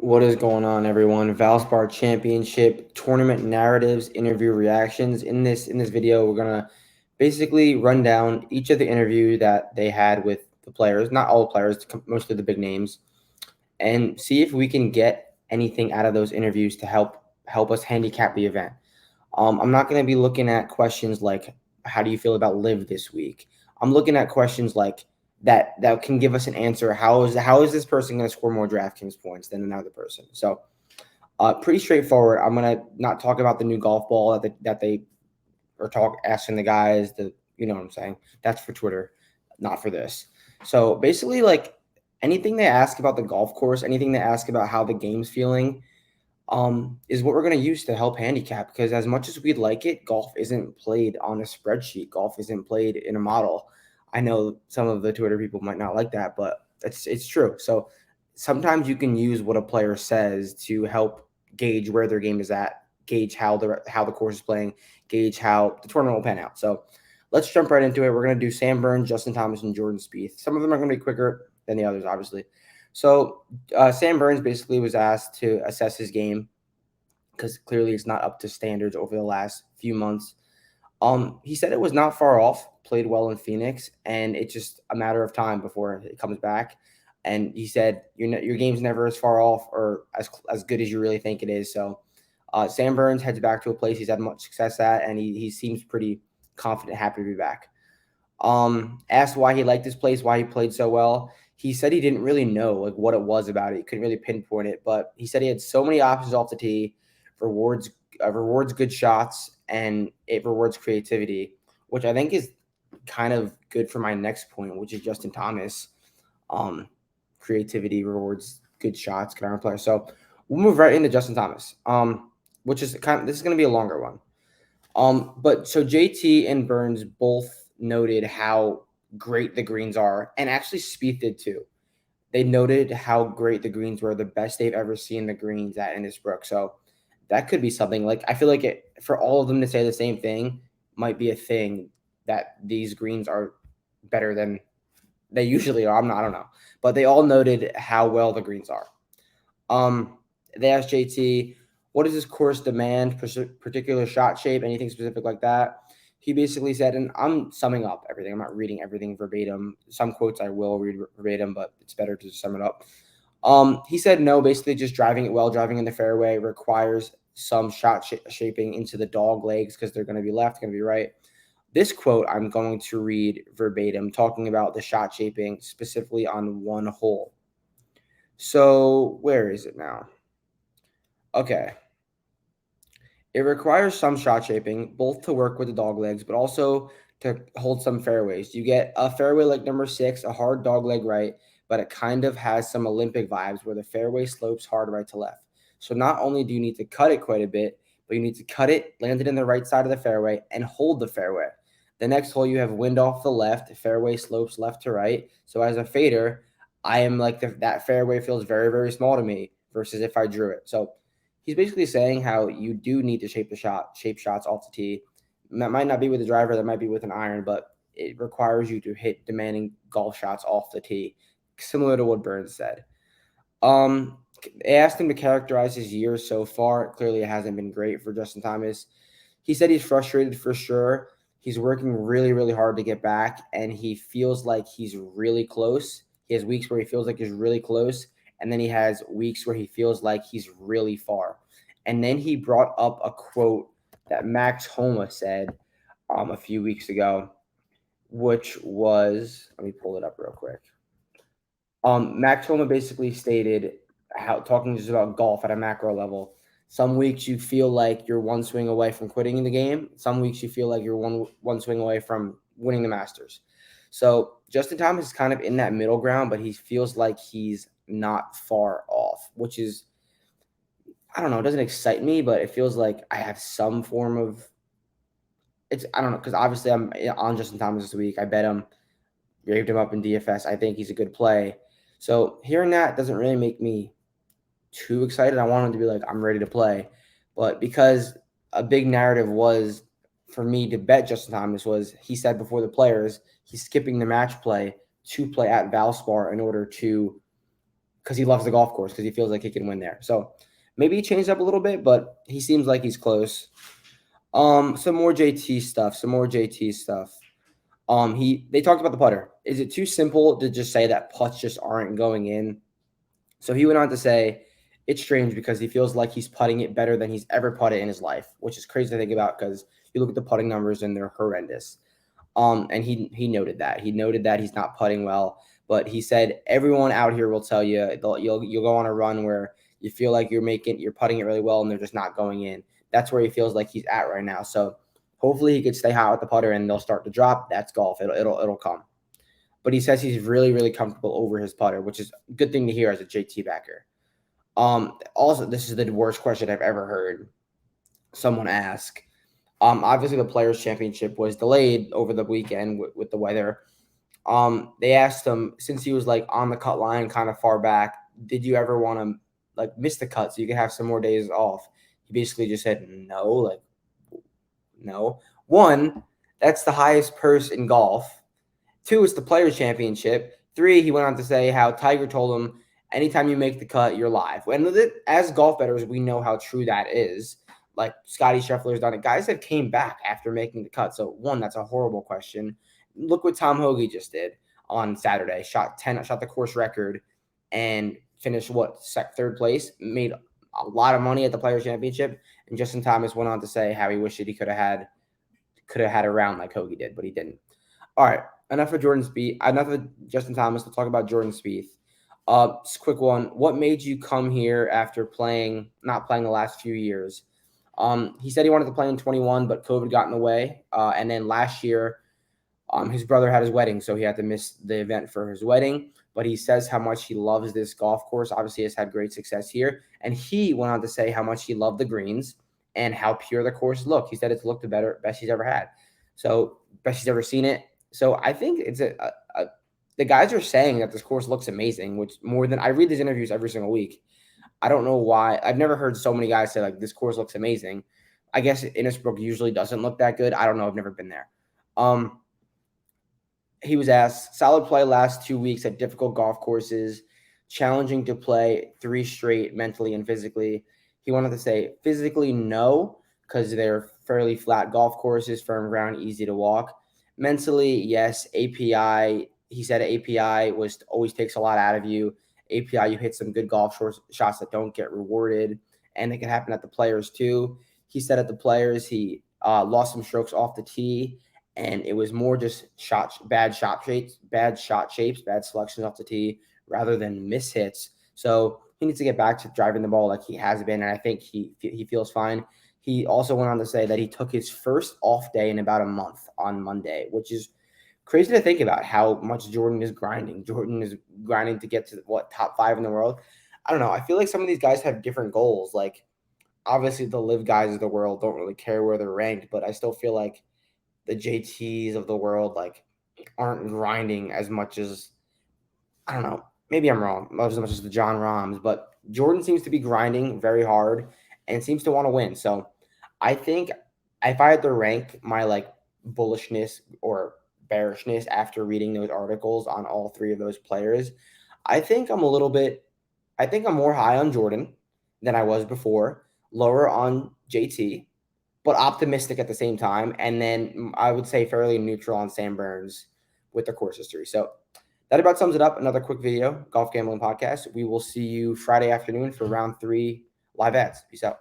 What is going on, everyone? Valspar Championship tournament narratives, interview reactions. In this video, we're gonna basically run down each of the interview that they had with the players, not all players, mostly the big names, and see if we can get anything out of those interviews to help us handicap the event. I'm not gonna be looking at questions like how do you feel about Live this week. I'm looking at questions like that can give us an answer. How is this person going to score more DraftKings points than another person? So, pretty straightforward. I'm gonna not talk about the new golf ball that they are asking the guys. You know what I'm saying? That's for Twitter, not for this. So basically, like anything they ask about the golf course, anything they ask about how the game's feeling, is what we're going to use to help handicap. Because as much as we'd like it, golf isn't played on a spreadsheet. Golf isn't played in a model. I know some of the Twitter people might not like that, but it's true. So sometimes you can use what a player says to help gauge where their game is at, gauge how the course is playing, gauge how the tournament will pan out. So let's jump right into it. We're going to do Sam Burns, Justin Thomas, and Jordan Spieth. Some of them are going to be quicker than the others, obviously. So Sam Burns basically was asked to assess his game because clearly it's not up to standards over the last few months. He said it was not far off, played well in Phoenix, and it's just a matter of time before it comes back. And he said your game's never as far off or as good as you really think it is. So Sam Burns heads back to a place he's had much success at, and he seems pretty confident, happy to be back. Asked why he liked this place, why he played so well. He said he didn't really know like what it was about it. He couldn't really pinpoint it, but he said he had so many options off the tee, rewards good shots, and it rewards creativity, which I think is kind of good for my next point, which is Justin Thomas. Um, Creativity rewards good shots, good iron player. So we'll move right into Justin Thomas. Which is this is going to be a longer one. But so JT and Burns both noted how great the greens are, and actually Spieth did too. They noted how great the greens were, the best they've ever seen the greens at Innisbrook. So that could be something. Like I feel like for all of them to say the same thing might be a thing that these greens are better than they usually are. I don't know, but they all noted how well the greens are. They asked JT, what does this course demand, particular shot shape, anything specific like that? He basically said, and I'm summing up everything. I'm not reading everything verbatim. Some quotes I will read verbatim, but it's better to sum it up. He said no, basically just driving it well, driving in the fairway requires some shot shaping into the dog legs because they're going to be left, going to be right. This quote I'm going to read verbatim, talking about the shot shaping specifically on one hole. So where is it now? Okay. It requires some shot shaping, both to work with the dog legs, but also to hold some fairways. You get a fairway like number 6, a hard dog leg right, but it kind of has some Olympic vibes where the fairway slopes hard right to left. So not only do you need to cut it quite a bit, but you need to cut it, land it in the right side of the fairway, and hold the fairway. The next hole, you have wind off the left, fairway slopes left to right. So as a fader, I am like that fairway feels very, very small to me versus if I drew it. So he's basically saying how you do need to shape shots off the tee. That might not be with a driver, that might be with an iron, but it requires you to hit demanding golf shots off the tee, similar to what Burns said. They asked him to characterize his year so far. Clearly, it hasn't been great for Justin Thomas. He said he's frustrated for sure. He's working really, really hard to get back, and he feels like he's really close. He has weeks where he feels like he's really close, and then he has weeks where he feels like he's really far. And then he brought up a quote that Max Homa said a few weeks ago, which was, let me pull it up real quick. Max Homa basically stated how, talking just about golf at a macro level, some weeks you feel like you're one swing away from quitting the game. Some weeks you feel like you're one swing away from winning the Masters. So Justin Thomas is kind of in that middle ground, but he feels like he's not far off, which is, I don't know, it doesn't excite me, but it feels like I have some form of I don't know, because obviously I'm on Justin Thomas this week. I bet him, raved him up in DFS. I think he's a good play. So hearing that doesn't really make me too excited. I want him to be like, I'm ready to play. But because a big narrative was for me to bet Justin Thomas was he said before the players, he's skipping the match play to play at Valspar in order to because he loves the golf course because he feels like he can win there. So maybe he changed up a little bit, but he seems like he's close. Some more JT stuff. Some more JT stuff. They talked about the putter. Is it too simple to just say that putts just aren't going in? So he went on to say it's strange because he feels like he's putting it better than he's ever putted in his life, which is crazy to think about because you look at the putting numbers and they're horrendous. And he noted that. He noted that he's not putting well, but he said everyone out here will tell you you'll go on a run where you feel like you're putting it really well and they're just not going in. That's where he feels like he's at right now. So hopefully he could stay hot with the putter and they'll start to drop. That's golf. It'll come. But he says he's really, really comfortable over his putter, which is a good thing to hear as a JT backer. Also, this is the worst question I've ever heard someone ask. Obviously, the Players' Championship was delayed over the weekend with the weather. They asked him, since he was like on the cut line, kind of far back, did you ever want to like miss the cut so you could have some more days off? He basically just said no, like no. One, that's the highest purse in golf. Two, it's the Players' Championship. Three, he went on to say how Tiger told him, anytime you make the cut, you're live. And as golf bettors, we know how true that is. Like Scotty Scheffler's done it. Guys that came back after making the cut. So one, that's a horrible question. Look what Tom Hoagie just did on Saturday. Shot the course record, and finished third place. Made a lot of money at the Players' Championship. And Justin Thomas went on to say how he wished that he could have had a round like Hoagie did, but he didn't. All right, enough of Jordan Spieth. Enough of Justin Thomas. We'll talk about Jordan Spieth. Just a quick one. What made you come here after not playing the last few years? He said he wanted to play in 21, but COVID got in the way. And then last year, his brother had his wedding, so he had to miss the event for his wedding. But he says how much he loves this golf course. Obviously, has had great success here. And he went on to say how much he loved the greens and how pure the course looked. He said it's looked the best he's ever had. So, best he's ever seen it. So, I think it's the guys are saying that this course looks amazing, which more than I read these interviews every single week. I don't know why. I've never heard so many guys say, like, this course looks amazing. I guess Innisbrook usually doesn't look that good. I don't know. I've never been there. He was asked, solid play last 2 weeks at difficult golf courses, challenging to play 3 straight mentally and physically. He wanted to say physically no, because they're fairly flat golf courses, firm ground, easy to walk. Mentally, yes. API, he said API always takes a lot out of you. API, you hit some good golf shots that don't get rewarded, and it can happen at the Players too. He said at the Players he lost some strokes off the tee, and it was more just bad shot shapes, bad selections off the tee rather than miss hits. So he needs to get back to driving the ball like he has been, and I think he feels fine. He also went on to say that he took his first off day in about a month on Monday, which is crazy to think about how much Jordan is grinding. Jordan is grinding to get to top 5 in the world. I don't know. I feel like some of these guys have different goals. Like obviously the live guys of the world don't really care where they're ranked, but I still feel like the JTs of the world like aren't grinding as much as, I don't know, maybe I'm wrong, not as much as the John Rahms, but Jordan seems to be grinding very hard and seems to want to win. So I think if I had to rank my like bullishness or bearishness after reading those articles on all 3 of those players, I think I'm more high on Jordan than I was before, lower on JT, but optimistic at the same time. And then I would say fairly neutral on Sam Burns with the course history. So that about sums it up. Another quick video, Golf Gambling Podcast. We will see you Friday afternoon for round 3 live ads. Peace out.